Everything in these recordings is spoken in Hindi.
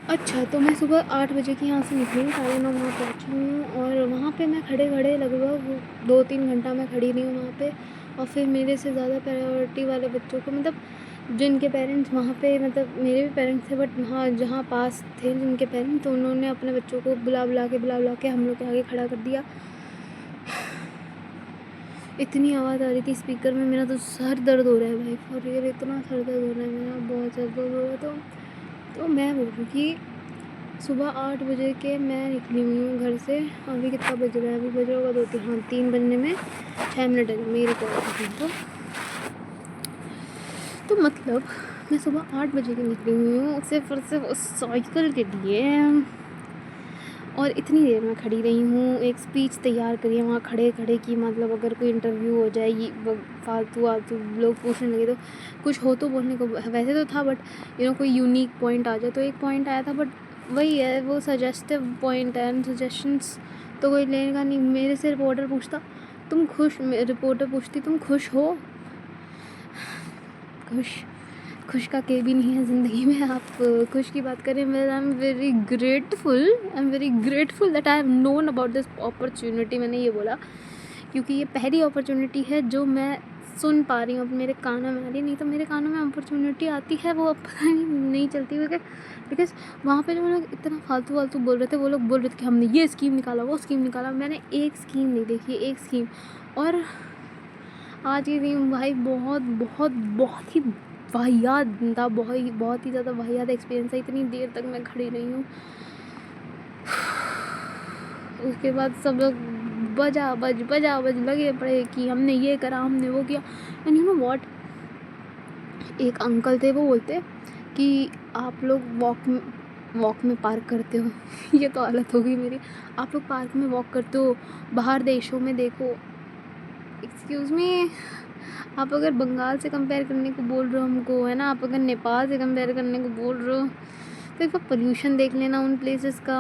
अच्छा, तो मैं सुबह 8 बजे की यहाँ से निकली हूँ, 9:30 वहाँ पहुँची हूँ और वहाँ पे मैं खड़े-खड़े लगभग 2-3 घंटा मैं खड़ी रही हूँ वहाँ पे। और फिर मेरे से ज़्यादा प्रायोरिटी वाले बच्चों को, मतलब जिनके पेरेंट्स वहाँ पे, मतलब मेरे भी पेरेंट्स थे बट वहाँ जहाँ पास थे जिनके पेरेंट्स, तो उन्होंने अपने बच्चों को बुला के हम लोग के आगे खड़ा कर दिया। इतनी आवाज़ आ रही थी स्पीकर में, मेरा तो सर दर्द हो रहा है भाई, फॉर रियल इतना सर दर्द हो रहा है मेरा, बहुत सर दर्द हो रहा है। तो मैं बोल रही हूँ कि सुबह 8 बजे के मैं निकली हुई हूँ घर से। अभी कितना बज रहा है? अभी बज रहा होगा 3 बजने में 6 मिनट है मेरी रिकॉर्ड करनी। तो मतलब मैं सुबह 8 बजे की निकली हुई हूँ सिर्फ और सिर्फ उस साइकिल के लिए, और इतनी देर में खड़ी रही हूँ। एक स्पीच तैयार करी है वहाँ खड़े खड़े की, मतलब अगर कोई इंटरव्यू हो जाए, ये फालतू वालतू लोग पूछने लगे तो कुछ हो तो बोलने को वैसे तो था, बट कोई यूनिक पॉइंट आ जाए। तो एक पॉइंट आया था बट वही है, वो सजेस्टिव पॉइंट है एंड सजेशंस तो कोई लेगा नहीं। मेरे से रिपोर्टर पूछती तुम खुश हो? खुश का के भी नहीं है ज़िंदगी में। आप खुश की बात करें, मैं I am very grateful that I have known about this opportunity. मैंने ये बोला क्योंकि ये पहली अपॉर्चुनिटी है जो मैं सुन पा रही हूँ, अब मेरे कानों में आ रही। नहीं तो मेरे कानों में अपॉर्चुनिटी आती है वो अब पता नहीं चलती, बिकॉज वहाँ पे जो लोग इतना फालतू बोल रहे थे, वो लोग बोल रहे थे कि हमने ये स्कीम निकाला, वो स्कीम निकाला। मैंने एक स्कीम नहीं देखी, एक स्कीम। और आज ये दिन भाई बहुत बहुत बहुत ही वाहियात था, बहुत ही ज़्यादा वाहियात एक्सपीरियंस है। इतनी देर तक मैं खड़ी रही हूँ। उसके बाद सब लोग बज लगे पड़े कि हमने ये करा, हमने वो किया। एंड यू नो व्हाट, एक अंकल थे, वो बोलते कि आप लोग वॉक में पार्क करते हो ये तो हालत हो गई मेरी। आप लोग पार्क में वॉक करते हो, बाहर देशों में देखो। एक्सक्यूज़ मी, आप अगर बंगाल से कंपेयर करने को बोल रहे हो हमको, है ना, आप अगर नेपाल से कंपेयर करने को बोल रहे हो, तो एक बार पोल्यूशन देख लेना उन प्लेसेस का।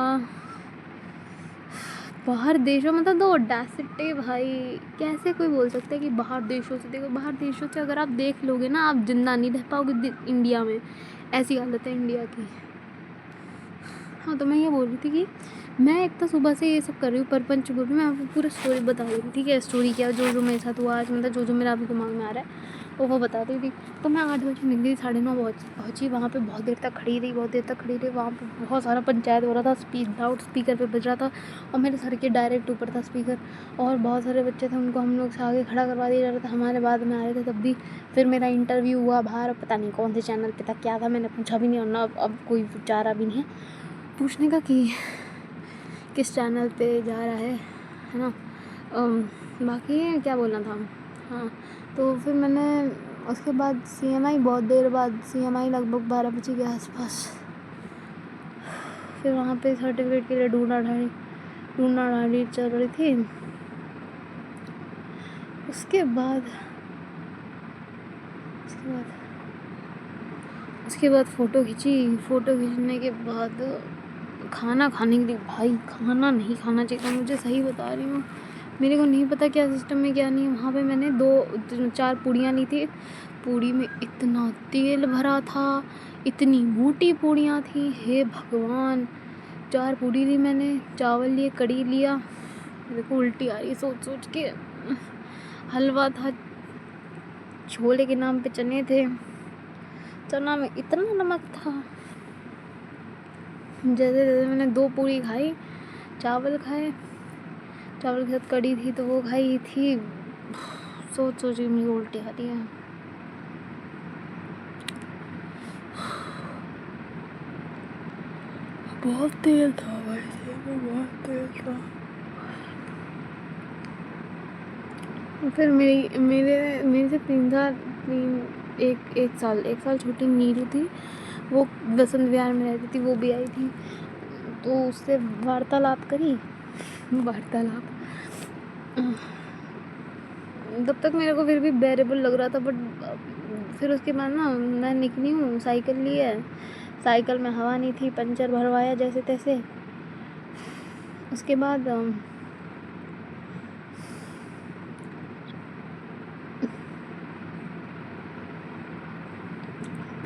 बाहर देशों में तो ऑडेसिटी भाई, कैसे कोई बोल सकता है कि बाहर देशों से देखो। बाहर देशों से अगर आप देख लोगे ना, आप जिंदा नहीं रह पाओगे इंडिया में, ऐसी हालत है इंडिया की। हाँ, तो मैं ये बोल रही थी कि मैं एक तो सुबह से ये सब कर रही हूँ, परपंच बोल रही हूँ, मैं आपको पूरा स्टोरी बता रही थी, ठीक है। स्टोरी क्या, जो मेरे साथ हुआ आज, मतलब जो मेरा अभी दिमाग में आ रहा है वो बता रही थी। तो मैं 8 बजे निकली, 9:30 पहुँची वहाँ पे। बहुत देर तक खड़ी रही वहाँ पे। बहुत सारा पंचायत हो रहा था, लाउड स्पीकर पे बज रहा था और मेरे सर के डायरेक्ट ऊपर था स्पीकर। और बहुत सारे बच्चे थे, उनको हम लोग से आगे खड़ा करवा दिया जा रहा था, हमारे बाद में आ रहे थे तब भी। फिर मेरा इंटरव्यू हुआ बाहर, पता नहीं कौन से चैनल पे था, क्या था, मैंने पूछा भी नहीं। और ना अब कोई चारा भी नहीं है पूछने का कि किस चैनल पे जा रहा है ना। बाकी क्या बोलना था। हाँ, तो फिर मैंने उसके बाद CMI, बहुत देर बाद CMI, लगभग 12 बजे के आसपास। फिर वहाँ पे सर्टिफिकेट के लिए ढूंढा ढांडी चल रही थी। उसके बाद फ़ोटो खींचने के बाद खाना खाने के लिए, भाई खाना नहीं खाना चाहिए था मुझे, सही बता रही हूँ। मेरे को नहीं पता क्या सिस्टम में क्या नहीं। वहाँ पे मैंने 4 पूड़ियाँ ली थी। पूड़ी में इतना तेल भरा था, इतनी मोटी पूड़ियाँ थी, हे भगवान। 4 पूड़ी ली मैंने, चावल लिए, कढ़ी लिया। मेरे को उल्टी आ रही है सोच के। हलवा था, छोले के नाम पे चने थे, चना में इतना नमक था। जैसे मैंने 2 पूड़ी खाई, चावल के साथ कढ़ी थी तो वो खाई थी। सोच के मुझे उल्टी आ रही है। बहुत तेल था भाई, बहुत तेल था। फिर मेरे से 1 साल छोटी नीरू थी, वो बसंत विहार में रहती थी, वो भी आई थी। तो उससे वार्तालाप करी। तब तक मेरे को फिर भी बेरेबल लग रहा था, बट फिर उसके बाद ना मैं निकली हूँ, साइकिल ली है। साइकिल में हवा नहीं थी, पंचर भरवाया जैसे तैसे। उसके बाद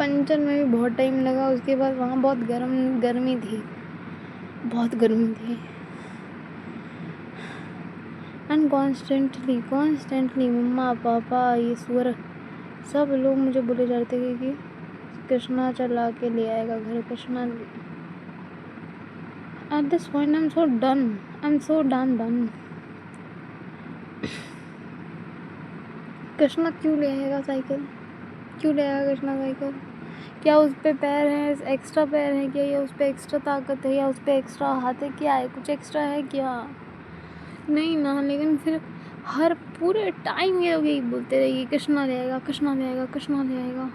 पंचर में भी बहुत टाइम लगा। उसके बाद वहाँ बहुत गर्मी थी, बहुत गर्मी थी। एंड कॉन्स्टेंटली मम्मा पापा ये सुअर सब लोग मुझे बोले जा रहे थे कि कृष्णा चला के ले आएगा घर, Krishna. At this point I am so done. Krishna क्यों ले आएगा साइकिल? क्यों ले आएगा कृष्णा साइकिल? क्या उस पे पैर है, एक्स्ट्रा पैर है क्या, या उस पे एक्स्ट्रा ताकत है, या उस पे एक्स्ट्रा हाथ है, क्या है, कुछ एक्स्ट्रा है क्या? नहीं ना। लेकिन फिर हर पूरे टाइम ये लोग यही बोलते रहिए कृष्णा ले आएगा, कृष्णा ले आएगा, कृष्णा ले आएगा।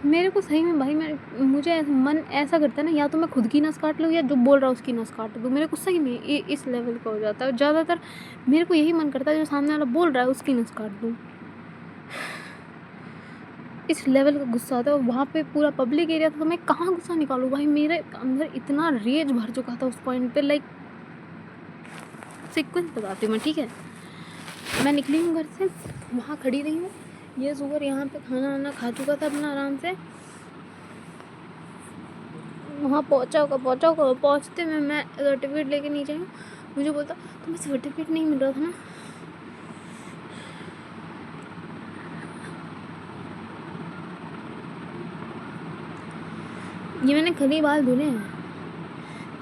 मेरे को सही में भाई मुझे मन ऐसा करता है ना, या तो मैं खुद की नस काट लूँ या जो बोल रहा है उसकी नस काट दूँ। मेरे को सही में इस लेवल का हो जाता है। ज़्यादातर मेरे को यही मन करता है जो सामने वाला बोल रहा है उसकी नस काट दूँ। इस लेवल का गुस्सा आता है। वहाँ पे पूरा पब्लिक एरिया था तो मैं कहाँ गुस्सा निकालूँ भाई। मेरे अंदर इतना रेज भर चुका था उस पॉइंट पे। लाइक सीक्वेंस बताती हूँ मैं, ठीक है। मैं निकली हूँ घर से, वहाँ खड़ी रही हूँ, ये सुअर यहाँ पे खाना वाना खा चुका था अपना आराम से। वहाँ पहुँचा होगा। पहुँचते में मैं सर्टिफिकेट लेके नीचे आई हूँ। मुझे बोलता तुम्हें सर्टिफिकेट नहीं मिल रहा था ना? ये मैंने कल ही बाल धुले हैं,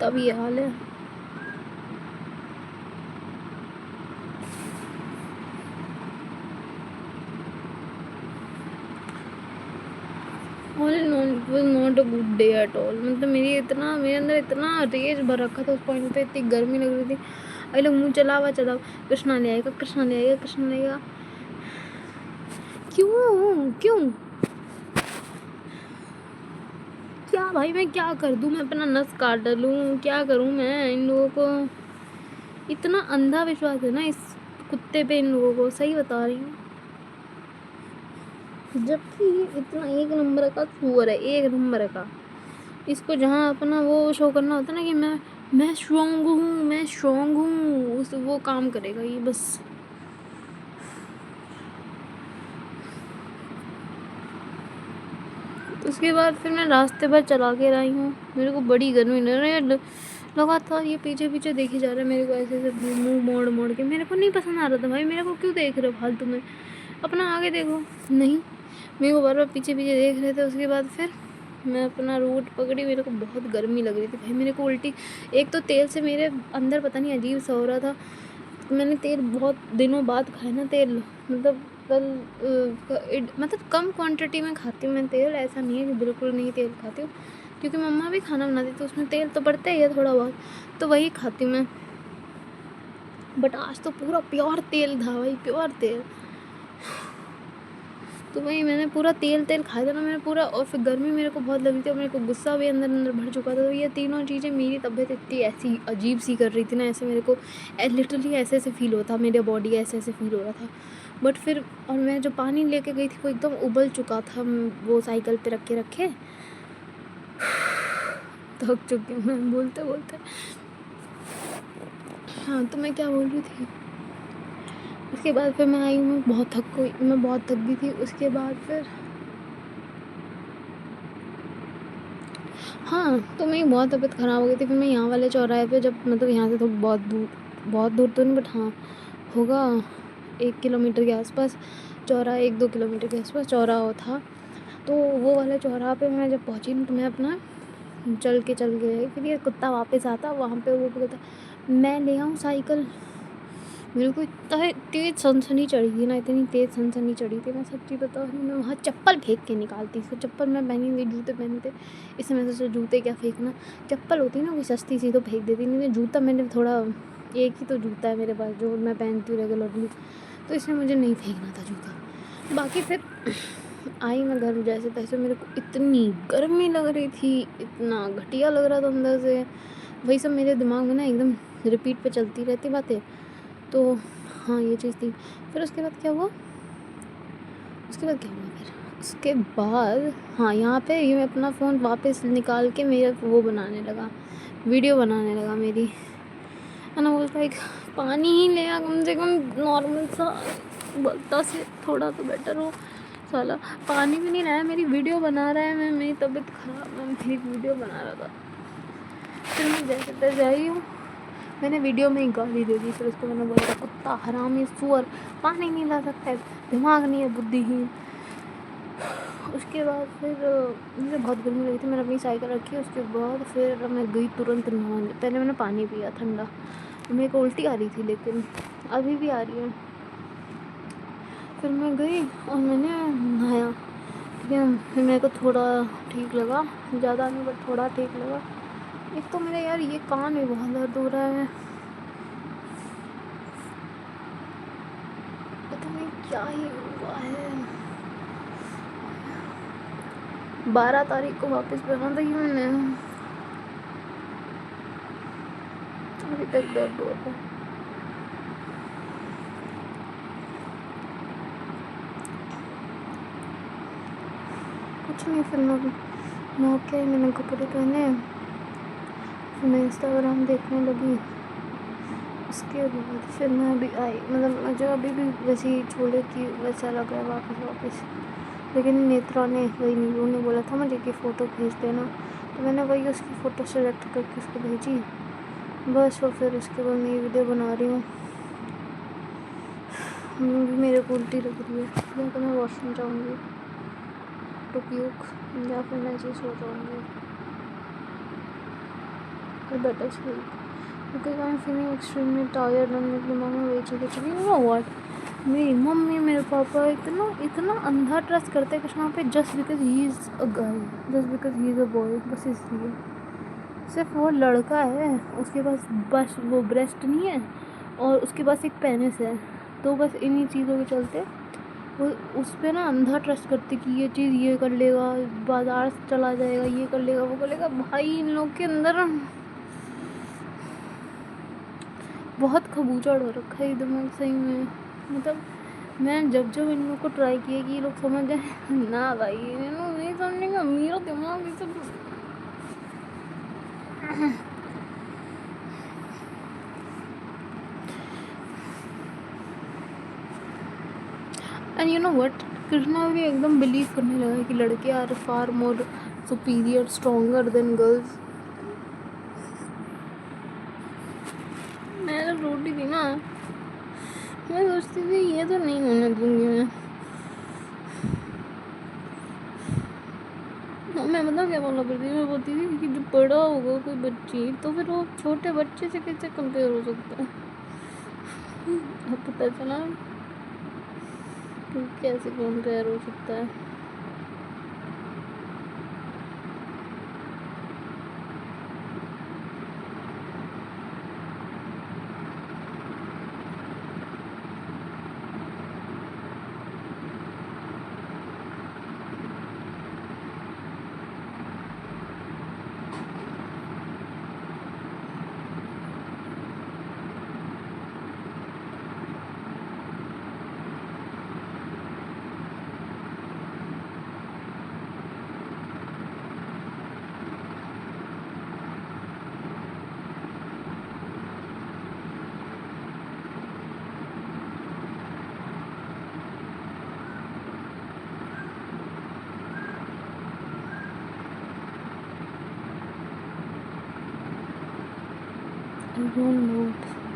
तब ये हाल है। All in all it was not a good day at all. मतलब मेरे अंदर इतना रेज भर रखा था उस पॉइंट पे, इतनी गर्मी लग रही थी। अरे लोग मुँह चलावा कृष्णा ले आएगा, कृष्णा ले आएगा, कृष्णा ले आएगा। क्यों क्या भाई, मैं क्या कर दूँ? मैं अपना नस काट डालूँ? क्या करूँ मैं? इन लोगों को इतना अंधा विश्वास है ना इस कुत्ते पे, इन लोगों को सही बता रही हूँ। जबकि इतना एक नंबर का सुअर है, एक नंबर का। इसको जहाँ अपना वो शो करना होता है ना कि मैं स्ट्रॉन्ग हूँ, उस वो काम करेगा ये बस। उसके बाद फिर मैं रास्ते पर चला के आई हूँ। मेरे को बड़ी गर्मी लग रही है। लगातार ये पीछे देखे जा रहा है मेरे को, ऐसे मुंह मोड़ के। मेरे को नहीं पसंद आ रहा था भाई। मेरे को क्यों देख रहे हो फालतू में? अपना आगे देखो। नहीं, मेरे को बार पीछे देख रहे थे। उसके बाद फिर मैं अपना रूट पकड़ी। मेरे को बहुत गर्मी लग रही थी भाई। मेरे को उल्टी, एक तो तेल से मेरे अंदर पता नहीं अजीब सा हो रहा था। मैंने तेल बहुत दिनों बाद खाया ना तेल। मतलब मतलब कम क्वांटिटी में खाती हूँ मैं तेल। ऐसा नहीं है कि बिल्कुल नहीं तेल खाती हूँ, क्योंकि मम्मा भी खाना बनाती तो उसमें तेल तो पड़ता ही है थोड़ा बहुत, तो वही खाती हूँ मैं। बट आज तो पूरा प्योर तेल था भाई, प्योर तेल। तो वही मैंने पूरा तेल खाया था ना मैंने पूरा। और फिर गर्मी मेरे को बहुत लगी थी और मेरे को गुस्सा भी अंदर भर चुका था। तो ये तीनों चीज़ें मेरी तबीयत इतनी ऐसी अजीब सी कर रही थी ना, ऐसे मेरे को लिटरली ऐसे फील होता था, मेरे बॉडी ऐसे फील हो रहा था। बट फिर और मैं जो पानी लेके गई थी वो एकदम उबल चुका था, वो साइकिल पे रखे थक चुकी हूँ मैं बोलते। हाँ, तो मैं क्या बोल रही थी? उसके बाद फिर मैं आई हूँ, मैं बहुत थक गई थी। उसके बाद फिर हाँ, तो मेरी बहुत तबीयत ख़राब हो गई थी। फिर मैं यहाँ वाले चौराहे पे, जब मतलब यहाँ से तो बहुत दूर तो नहीं, बट हाँ होगा 1 किलोमीटर के आसपास चौराहा, 1-2 किलोमीटर के आसपास चौराहा था। तो वो वाले चौराहा पे मैं जब पहुँची तो मैं अपना चल के फिर ये कुत्ता वापस आता। वहाँ पे वो कहता मैं ले आऊँ साइकिल। मेरे को इतना तेज़ सनसनी चढ़ी थी ना, इतनी तेज़ सनसनी चढ़ी थी, मैं सच्ची बता रही हूँ। मैं वहाँ चप्पल फेंक के निकालती। इसको चप्पल मैं पहनी हुई, जूते पहने थे। इससे मैं सोचा जूते क्या फेंकना, चप्पल होती ना कोई सस्ती सी तो फेंक देती। नहीं, जूता मैंने थोड़ा, एक ही तो जूता है मेरे पास जो मैं पहनती हूँ रेगुलरली, तो इसलिए मुझे नहीं फेंकना था जूता। बाकी फिर आई मैं घर, जैसे तैसे मेरे को इतनी गर्मी लग रही थी, इतना घटिया लग रहा था अंदर से। वही सब मेरे दिमाग में ना एकदम रिपीट पे चलती रहती बातें। तो हाँ, ये चीज़ थी। फिर उसके बाद क्या हुआ उसके बाद हाँ, यहाँ पे ये मैं अपना फ़ोन वापस निकाल के मेरा वो बनाने लगा, वीडियो बनाने लगा मेरी। एंड आई वाज लाइक पानी ही ले आ कम से कम, नॉर्मल सा बोलता से थोड़ा तो बेटर हो। साला पानी भी नहीं लाया, मेरी वीडियो बना रहा है। मैं मेरी तबीयत ख़राब, मैं मेरी वीडियो बना रहा था। फिर मैं जैसे तैसे आई हूँ, मैंने वीडियो में ही गाली दे दी। फिर उसको मैंने बोला कुत्ता, हरामी, सुअर, पानी नहीं ला सकता है, दिमाग नहीं है, बुद्धिहीन। उसके बाद फिर मुझे बहुत गर्मी लगी थी, मैंने अपनी साइकिल रखी। उसके बाद फिर मैं गई तुरंत नहाने। पहले मैंने पानी पिया ठंडा, मेरे को उल्टी आ रही थी, लेकिन अभी भी आ रही है। फिर मैं गई और मैंने नहाया, ठीक है। फिर मेरे को थोड़ा ठीक लगा, ज़्यादा नहीं बट थोड़ा ठीक लगा। एक तो मेरा यार ये कान में बहुत दर्द हो रहा है, पता नहीं क्या ही हुआ है। 12 तारीख को वापस बना था मैंने, अभी तक दर्द हो रहा है। कुछ नहीं, फिर मैं नहा के मैंने कपड़े पहने, फिर मैं इंस्टाग्राम देखने लगी। उसके बाद फिर मैं अभी आई, मतलब मुझे अभी भी वैसी छोले की वैसा लग रहा है वापस। लेकिन नेत्रा ने वही नीलू ने बोला था मुझे कि फ़ोटो भेज देना, तो मैंने वही उसकी फ़ोटो सेलेक्ट करके उसको भेजी बस। और फिर उसके बाद मैं वीडियो बना रही हूँ। मेरे को उल्टी लग रही है, या तो मैं वॉशरूम जाऊँगी तो प्यूक, या फिर मैं ऐसे सो जाऊँगी। Better sleep, because I am feeling extremely tired and मेरे दिमाग में वही चीज़ें चली। यू नो व्हाट, मेरी मम्मी मेरे पापा इतना अंधा ट्रस्ट करते हैं कृष्णा पे, just because he is a girl, just because he is a boy, बस इसलिए। सिर्फ वो लड़का है, उसके पास बस वो ब्रेस्ट नहीं है और उसके पास एक पेनिस है, तो बस इन्हीं चीज़ों के चलते वो उस पर ना अंधा ट्रस्ट करते कि ये चीज़ ये कर लेगा, बाजार चला जाएगा, ये कर लेगा, वो कर लेगा। भाई इन लोग के अंदर बहुत खबूचड़ हो रखा है दिमाग सही में। मतलब मैं जब इन लोग को ट्राई किया कि ये लोग समझ जाए ना, भाई इन लोग नहीं समझेंगे, मेरा दिमाग ये सब। And you know what, Krishna भी एकदम बिलीव करने लगा कि लड़के are far more superior, stronger than girls. मैं जब रोटी थी ना, मैं सोचती थी ये तो नहीं होने दूंगी मैं मतलब क्या बोला करती थी, मैं बोलती थी कि जब बड़ा होगा कोई बच्ची तो फिर वो छोटे बच्चे से कैसे कंपेयर हो सकता है। अब पता चला कि कैसे कंपेयर हो सकता है। I don't know.